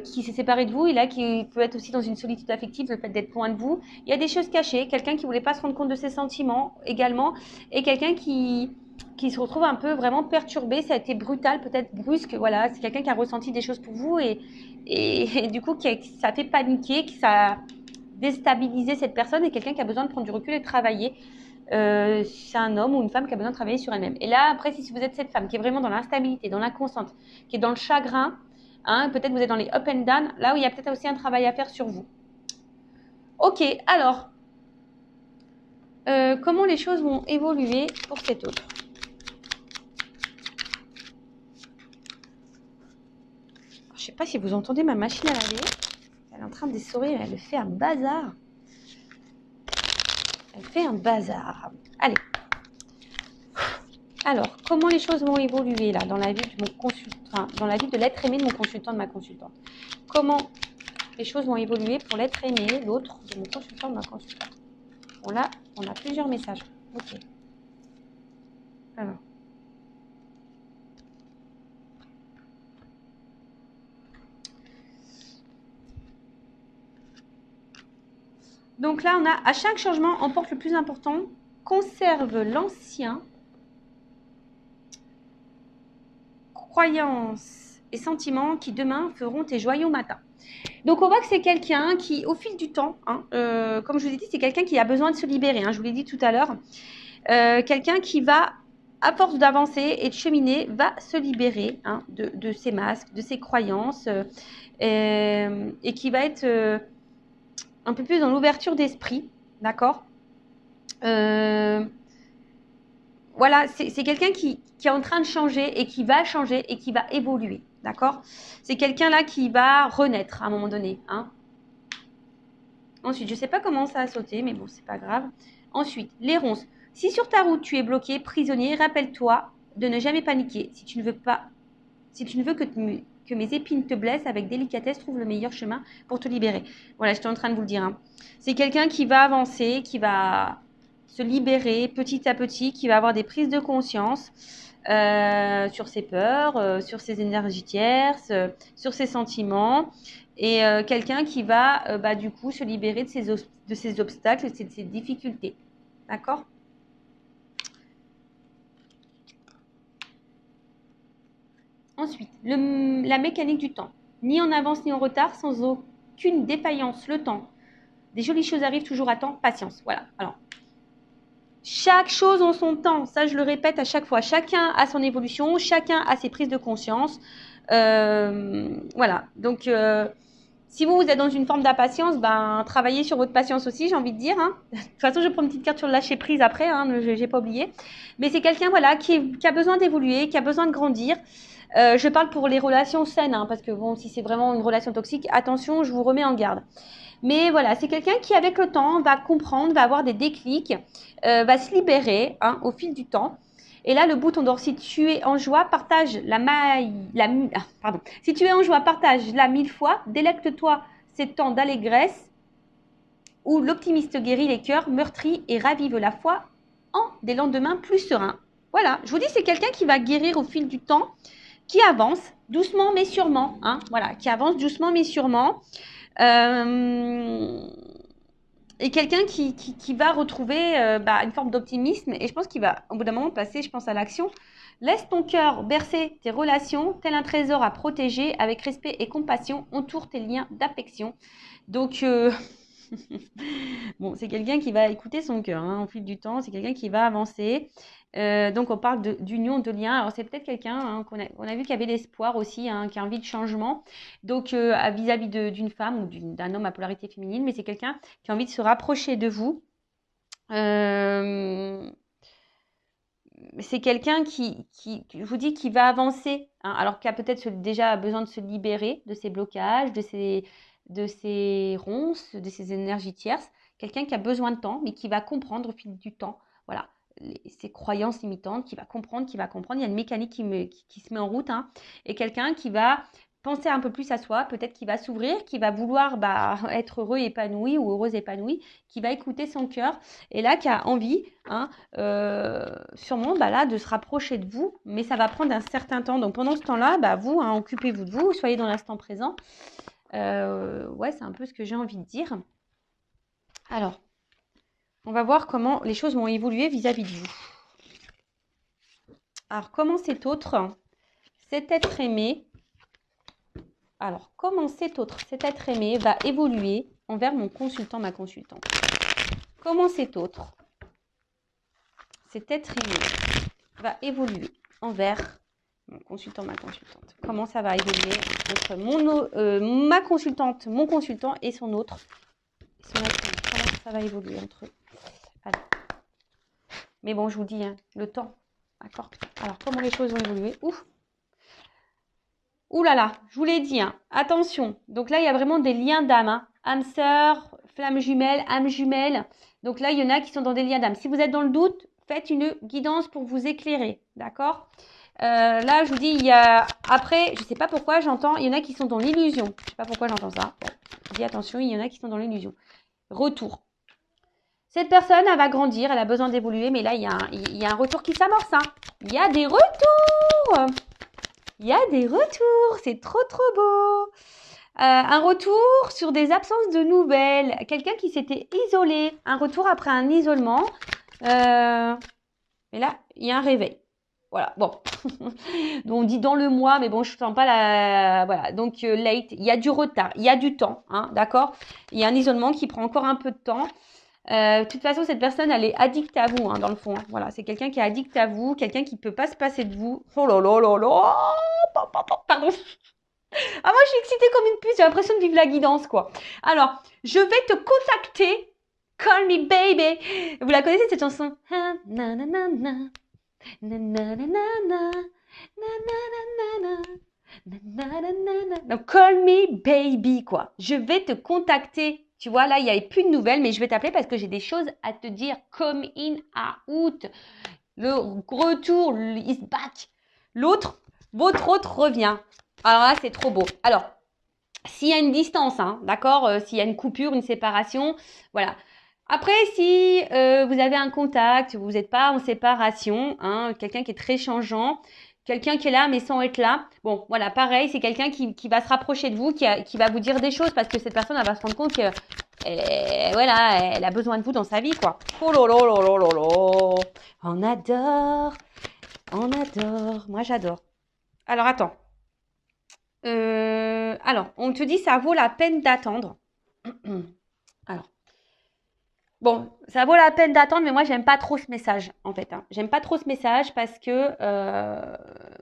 qui s'est séparé de vous et là qui peut être aussi dans une solitude affective, le fait d'être loin de vous. Il y a des choses cachées, quelqu'un qui ne voulait pas se rendre compte de ses sentiments également, et quelqu'un qui se retrouve un peu vraiment perturbé, ça a été brutal, peut-être brusque, voilà, c'est quelqu'un qui a ressenti des choses pour vous et du coup ça fait paniquer, que ça a déstabilisé cette personne et quelqu'un qui a besoin de prendre du recul et de travailler. C'est un homme ou une femme qui a besoin de travailler sur elle-même. Et là, après, si vous êtes cette femme qui est vraiment dans l'instabilité, dans l'inconstante, qui est dans le chagrin, hein, peut-être vous êtes dans les up and down, là où il y a peut-être aussi un travail à faire sur vous. Ok, alors, comment les choses vont évoluer pour cet autre? Je ne sais pas si vous entendez ma machine à laver. Elle est en train d'essorer, elle fait un bazar. Elle fait un bazar. Allez. Alors, comment les choses vont évoluer là dans la vie de mon consultant, dans la vie de l'être aimé de mon consultant, de ma consultante? Comment les choses vont évoluer pour l'être aimé, l'autre de mon consultant, de ma consultante? Bon là, on a plusieurs messages. Ok. Alors. Donc là, on a à chaque changement, emporte le plus important, conserve l'ancien, croyances et sentiments qui demain feront tes joyaux matins. Donc on voit que c'est quelqu'un qui, au fil du temps, hein, comme je vous ai dit, c'est quelqu'un qui a besoin de se libérer, hein, je vous l'ai dit tout à l'heure, quelqu'un qui va, à force d'avancer et de cheminer, va se libérer hein, de ses masques, de ses croyances, et qui va être un peu plus dans l'ouverture d'esprit, d'accord. Voilà, c'est quelqu'un qui est en train de changer et qui va changer et qui va évoluer, d'accord. C'est quelqu'un là qui va renaître à un moment donné. Hein. Ensuite, je ne sais pas comment ça a sauté, mais bon, c'est pas grave. Ensuite, les ronces. Si sur ta route tu es bloqué, prisonnier, rappelle-toi de ne jamais paniquer. Si tu ne veux que mes épines te blessent, avec délicatesse, trouve le meilleur chemin pour te libérer. Voilà, j'étais en train de vous le dire. Hein. C'est quelqu'un qui va avancer, qui va se libérer petit à petit, qui va avoir des prises de conscience sur ses peurs, sur ses énergies tierces, sur ses sentiments, et quelqu'un qui va du coup se libérer de ses obstacles, de ses difficultés. D'accord ? Ensuite, la mécanique du temps. Ni en avance ni en retard, sans aucune défaillance. Le temps. Des jolies choses arrivent toujours à temps. Patience. Voilà. Alors, chaque chose en son temps. Ça, je le répète à chaque fois. Chacun a son évolution. Chacun a ses prises de conscience. Voilà. Donc, si vous êtes dans une forme d'impatience, travaillez sur votre patience aussi, j'ai envie de dire. Hein. De toute façon, je prends une petite carte sur le lâcher prise après. Hein, je n'ai pas oublié. Mais c'est quelqu'un voilà, qui a besoin d'évoluer, qui a besoin de grandir. Je parle pour les relations saines, hein, parce que bon, si c'est vraiment une relation toxique, attention, je vous remets en garde. Mais voilà, c'est quelqu'un qui, avec le temps, va comprendre, va avoir des déclics, va se libérer hein, au fil du temps. Et là, le bouton d'or, si tu es en joie, partage si tu es en joie, partage-la 1000 fois, délecte-toi ces temps d'allégresse où l'optimiste guérit les cœurs meurtris et ravive la foi en des lendemains plus sereins. Voilà, je vous dis, c'est quelqu'un qui va guérir au fil du temps, qui avance doucement mais sûrement, hein, voilà, qui avance doucement mais sûrement, et quelqu'un qui va retrouver une forme d'optimisme, et je pense qu'il va au bout d'un moment passer, je pense, à l'action. Laisse ton cœur bercer tes relations, tel un trésor à protéger, avec respect et compassion, entoure tes liens d'affection. Donc, bon, c'est quelqu'un qui va écouter son cœur hein, au fil du temps, c'est quelqu'un qui va avancer. Donc, on parle d'union, de lien. Alors, c'est peut-être quelqu'un hein, qu'on a vu qui avait l'espoir aussi, hein, qui a envie de changement. Donc, vis-à-vis d'une femme ou d'un homme à polarité féminine, mais c'est quelqu'un qui a envie de se rapprocher de vous. C'est quelqu'un qui, je vous dis, qui va avancer, hein, alors qui a peut-être déjà besoin de se libérer de ses blocages, de ses ronces, de ses énergies tierces. Quelqu'un qui a besoin de temps, mais qui va comprendre au fil du temps. Voilà. Ses croyances limitantes, qui va comprendre. Il y a une mécanique qui se met en route. Hein, et quelqu'un qui va penser un peu plus à soi, peut-être qui va s'ouvrir, qui va vouloir être heureux épanoui ou heureuse épanouie, qui va écouter son cœur et là qui a envie, hein, sûrement là, de se rapprocher de vous, mais ça va prendre un certain temps. Donc pendant ce temps-là, vous, hein, occupez-vous de vous, soyez dans l'instant présent. Ouais, c'est un peu ce que j'ai envie de dire. Alors, on va voir comment les choses vont évoluer vis-à-vis de vous. Alors, comment cet être aimé, cet être aimé va évoluer envers mon consultant, ma consultante. Comment cet être aimé va évoluer envers mon consultant, ma consultante. Comment ça va évoluer entre ma consultante, mon consultant et son autre. Comment ça va évoluer entre eux. Alors. Mais bon, je vous dis, hein, le temps. D'accord. Alors, comment les choses vont évoluer. Ouh là là, je vous l'ai dit, hein, attention. Donc là, il y a vraiment des liens d'âme. Hein. Âme sœur, flamme jumelle, âme jumelle. Donc là, il y en a qui sont dans des liens d'âme. Si vous êtes dans le doute, faites une guidance pour vous éclairer. D'accord. Là, je vous dis, il y a... Après, je ne sais pas pourquoi j'entends, il y en a qui sont dans l'illusion. Je ne sais pas pourquoi j'entends ça. Bon, je dis attention, il y en a qui sont dans l'illusion. Retour. Cette personne, elle va grandir, elle a besoin d'évoluer, mais là, il y a un retour qui s'amorce. Hein. Il y a des retours. Il y a des retours. C'est trop, trop beau. Un retour sur des absences de nouvelles. Quelqu'un qui s'était isolé. Un retour après un isolement. Mais là, il y a un réveil. Voilà, bon. Donc, on dit dans le mois, mais bon, je ne sens pas la... Voilà, donc late, il y a du retard, il y a du temps, hein, d'accord? Il y a un isolement qui prend encore un peu de temps. De toute façon, cette personne, elle est addicte à vous, hein, dans le fond. Hein. Voilà, c'est quelqu'un qui est addict à vous, quelqu'un qui ne peut pas se passer de vous. Oh là là là là. Pardon. Ah, moi, je suis excitée comme une puce. J'ai l'impression de vivre la guidance, quoi. Alors, je vais te contacter. Call me baby. Vous la connaissez, cette chanson? Donc, call me baby, quoi. Je vais te contacter. Tu vois, là, il n'y avait plus de nouvelles, mais je vais t'appeler parce que j'ai des choses à te dire. Come in, out. Le retour is back. Votre autre revient. Alors là, c'est trop beau. Alors, s'il y a une distance, hein, d'accord, s'il y a une coupure, une séparation, voilà. Après, si vous avez un contact, vous n'êtes pas en séparation, hein, quelqu'un qui est très changeant, quelqu'un qui est là mais sans être là, bon, voilà, pareil, c'est quelqu'un qui va se rapprocher de vous, qui va vous dire des choses parce que cette personne, elle va se rendre compte que voilà, elle a besoin de vous dans sa vie, quoi. Oh là là là là là là. On adore, moi j'adore. Alors, attends. Alors, on te dit ça vaut la peine d'attendre. Alors, bon, ça vaut la peine d'attendre, mais moi, j'aime pas trop ce message, en fait. Hein. J'aime pas trop ce message parce que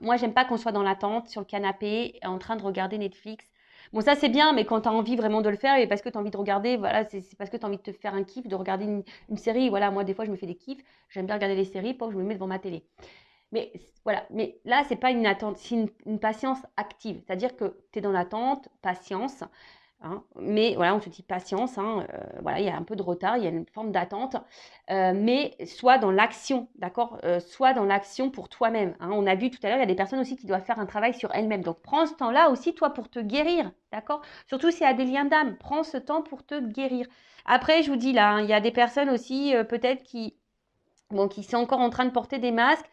moi, j'aime pas qu'on soit dans l'attente, sur le canapé, en train de regarder Netflix. Bon, ça, c'est bien, mais quand tu as envie vraiment de le faire et parce que tu as envie de regarder, voilà, c'est parce que tu as envie de te faire un kiff, de regarder une série. Voilà, moi, des fois, je me fais des kiffs. J'aime bien regarder les séries, pas que je me mets devant ma télé. Mais voilà, mais là, c'est pas une attente, c'est une patience active. C'est-à-dire que tu es dans l'attente, patience. Hein, mais voilà, on te dit patience. Hein, voilà, il y a un peu de retard, il y a une forme d'attente. Mais sois dans l'action, d'accord, sois dans l'action pour toi-même. Hein. On a vu tout à l'heure, il y a des personnes aussi qui doivent faire un travail sur elles-mêmes. Donc, prends ce temps-là aussi, toi, pour te guérir, d'accord. Surtout s'il y a des liens d'âme, prends ce temps pour te guérir. Après, je vous dis là, hein, il y a des personnes aussi, peut-être qui sont encore en train de porter des masques.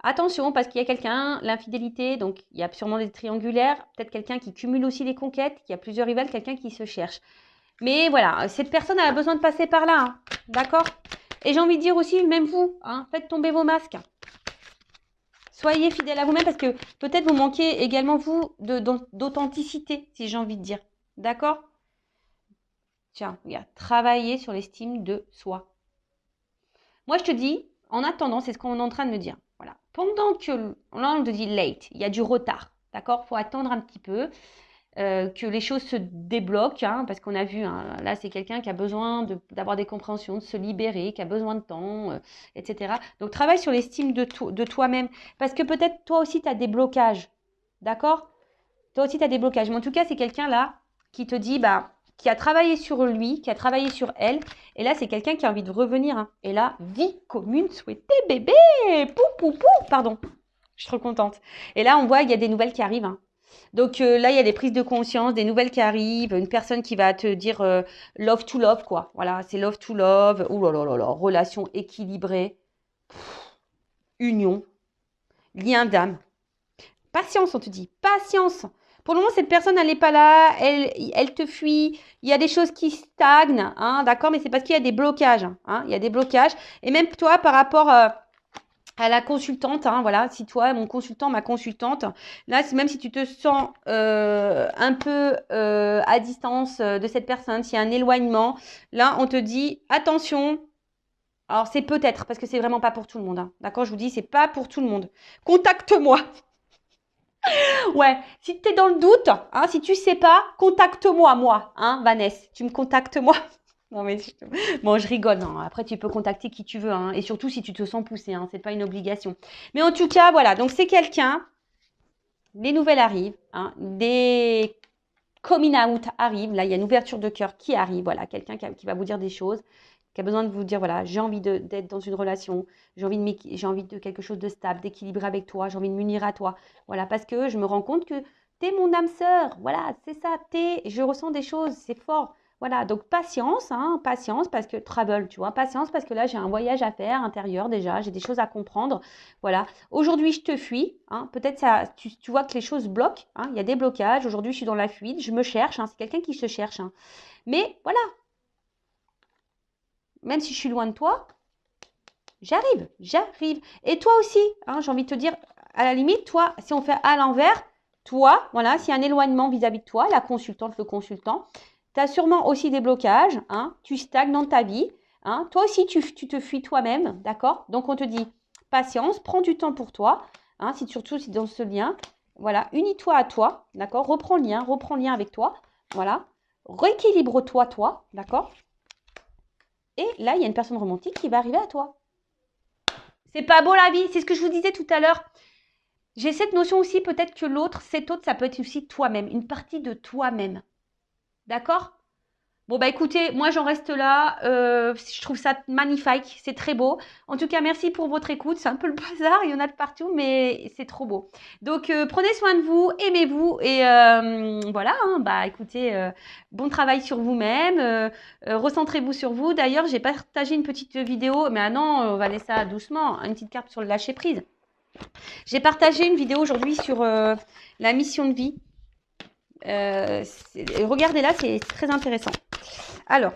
Attention, parce qu'il y a quelqu'un, l'infidélité, donc il y a sûrement des triangulaires, peut-être quelqu'un qui cumule aussi les conquêtes, qui a plusieurs rivales, quelqu'un qui se cherche. Mais voilà, cette personne a besoin de passer par là, hein, d'accord? Et j'ai envie de dire aussi, même vous, hein, faites tomber vos masques. Soyez fidèles à vous-même parce que peut-être vous manquez également, vous, d'authenticité, si j'ai envie de dire. D'accord? Tiens, regarde, travailler sur l'estime de soi. Moi, je te dis, en attendant, c'est ce qu'on est en train de me dire. Voilà. Pendant que, là, on te dit late, il y a du retard, d'accord? Il faut attendre un petit peu que les choses se débloquent, hein, parce qu'on a vu, hein, là, c'est quelqu'un qui a besoin d'avoir des compréhensions, de se libérer, qui a besoin de temps, etc. Donc, travaille sur l'estime de toi-même, parce que peut-être toi aussi, tu as des blocages, d'accord? Toi aussi, tu as des blocages. Mais en tout cas, c'est quelqu'un là qui te dit, bah, qui a travaillé sur lui, qui a travaillé sur elle. Et là, c'est quelqu'un qui a envie de revenir. Hein. Et là, vie commune souhaitée, bébé. Pou, pou, pou. Pardon. Je suis trop contente. Et là, on voit qu'il y a des nouvelles qui arrivent. Hein. Donc là, il y a des prises de conscience, des nouvelles qui arrivent. Une personne qui va te dire love to love, quoi. Voilà, c'est love to love. Ouh là là là là. Relation équilibrée. Union. Lien d'âme. Patience, on te dit. Patience. Pour le moment, cette personne, elle n'est pas là, elle te fuit, il y a des choses qui stagnent, hein, d'accord, mais c'est parce qu'il y a des blocages, hein, il y a des blocages. Et même toi, par rapport à la consultante, hein, voilà, si toi, mon consultant, ma consultante, là, même si tu te sens un peu à distance de cette personne, s'il y a un éloignement, là, on te dit, attention. Alors, c'est peut-être, parce que c'est vraiment pas pour tout le monde, hein, d'accord, je vous dis, c'est pas pour tout le monde. Contacte-moi. Ouais, si tu es dans le doute, hein, si tu sais pas, contacte-moi, moi, hein, Vanessa. Tu me contactes, moi. Non, mais bon, je rigole. Hein. Après, tu peux contacter qui tu veux. Hein. Et surtout, si tu te sens poussé, hein, ce n'est pas une obligation. Mais en tout cas, voilà. Donc, c'est quelqu'un. Des nouvelles arrivent. Hein, des coming out arrivent. Là, il y a une ouverture de cœur qui arrive. Voilà, quelqu'un qui va vous dire des choses, qui a besoin de vous dire, voilà, j'ai envie d'être dans une relation, j'ai envie de quelque chose de stable, d'équilibré avec toi, j'ai envie de m'unir à toi. Voilà, parce que je me rends compte que t'es mon âme sœur. Voilà, c'est ça, je ressens des choses, c'est fort. Voilà, donc patience, hein, patience parce que travel, tu vois, patience parce que là j'ai un voyage à faire intérieur déjà, j'ai des choses à comprendre. Voilà, aujourd'hui je te fuis, hein, peut-être ça, tu vois que les choses bloquent, hein, il y a des blocages. Aujourd'hui je suis dans la fuite, je me cherche, hein, c'est quelqu'un qui se cherche, hein. Mais voilà, même si je suis loin de toi, j'arrive, j'arrive. Et toi aussi, hein, j'ai envie de te dire, à la limite, toi, si on fait à l'envers, toi, voilà, s'il y a un éloignement vis-à-vis de toi, la consultante, le consultant, tu as sûrement aussi des blocages, hein, tu stagnes dans ta vie, hein, toi aussi, tu te fuis toi-même, d'accord? Donc, on te dit, patience, prends du temps pour toi, hein, surtout si dans ce lien, voilà, unis-toi à toi, d'accord? Reprends le lien avec toi, voilà, rééquilibre-toi, toi, d'accord? Et là, il y a une personne romantique qui va arriver à toi. C'est pas beau la vie, c'est ce que je vous disais tout à l'heure. J'ai cette notion aussi, peut-être que l'autre, cet autre, ça peut être aussi toi-même, une partie de toi-même. D'accord? Bon, bah écoutez, moi j'en reste là. Je trouve ça magnifique, c'est très beau. En tout cas, merci pour votre écoute. C'est un peu le bazar, il y en a de partout, mais c'est trop beau. Donc, prenez soin de vous, aimez-vous et voilà. Hein, bah écoutez, bon travail sur vous-même. Recentrez-vous sur vous. D'ailleurs, j'ai partagé une petite vidéo, mais ah non, on va laisser ça doucement. Une petite carte sur le lâcher prise. J'ai partagé une vidéo aujourd'hui sur la mission de vie. Regardez-là, c'est très intéressant. Alors,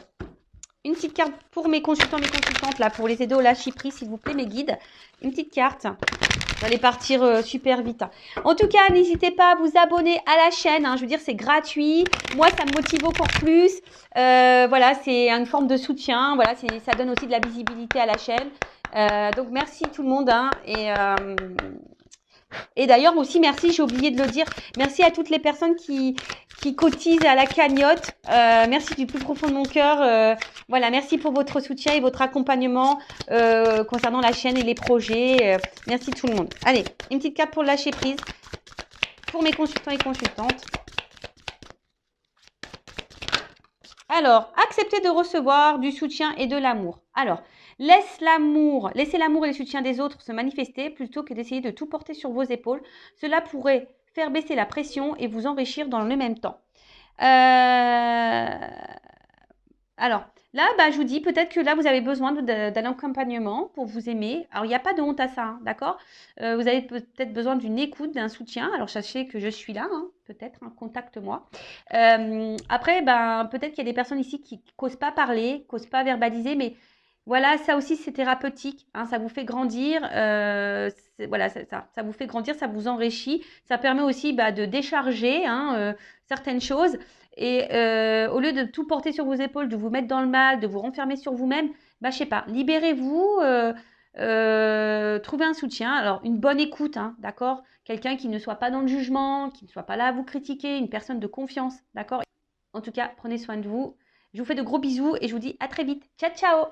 une petite carte pour mes consultants, mes consultantes, là, pour les aider au lâcher prise, s'il vous plaît, mes guides. Une petite carte. Vous allez partir super vite. En tout cas, n'hésitez pas à vous abonner à la chaîne. Hein. Je veux dire, c'est gratuit. Moi, ça me motive encore plus. Voilà, c'est une forme de soutien. Voilà, ça donne aussi de la visibilité à la chaîne. Donc, merci tout le monde. Hein, et d'ailleurs aussi, merci, j'ai oublié de le dire, merci à toutes les personnes qui cotisent à la cagnotte. Merci du plus profond de mon cœur. Voilà, merci pour votre soutien et votre accompagnement concernant la chaîne et les projets. Merci tout le monde. Allez, une petite carte pour le lâcher prise pour mes consultants et consultantes. Alors, accepter de recevoir du soutien et de l'amour. Alors, laissez l'amour et le soutien des autres se manifester plutôt que d'essayer de tout porter sur vos épaules. Cela pourrait faire baisser la pression et vous enrichir dans le même temps. Alors, là, bah, je vous dis, peut-être que là, vous avez besoin d'un accompagnement pour vous aimer. Alors, il n'y a pas de honte à ça, hein, d'accord? Vous avez peut-être besoin d'une écoute, d'un soutien. Alors, sachez que je suis là, hein, peut-être, hein, contacte-moi. Après, ben, peut-être qu'il y a des personnes ici qui n'osent pas parler, qui n'osent pas verbaliser, mais voilà, ça aussi, c'est thérapeutique, hein, ça vous fait grandir. Voilà, ça vous fait grandir, ça vous enrichit. Ça permet aussi bah, de décharger hein, certaines choses. Et au lieu de tout porter sur vos épaules, de vous mettre dans le mal, de vous renfermer sur vous-même, bah, je sais pas, libérez-vous, trouvez un soutien. Alors, une bonne écoute, hein, d'accord? Quelqu'un qui ne soit pas dans le jugement, qui ne soit pas là à vous critiquer, une personne de confiance, d'accord? En tout cas, prenez soin de vous. Je vous fais de gros bisous et je vous dis à très vite. Ciao, ciao!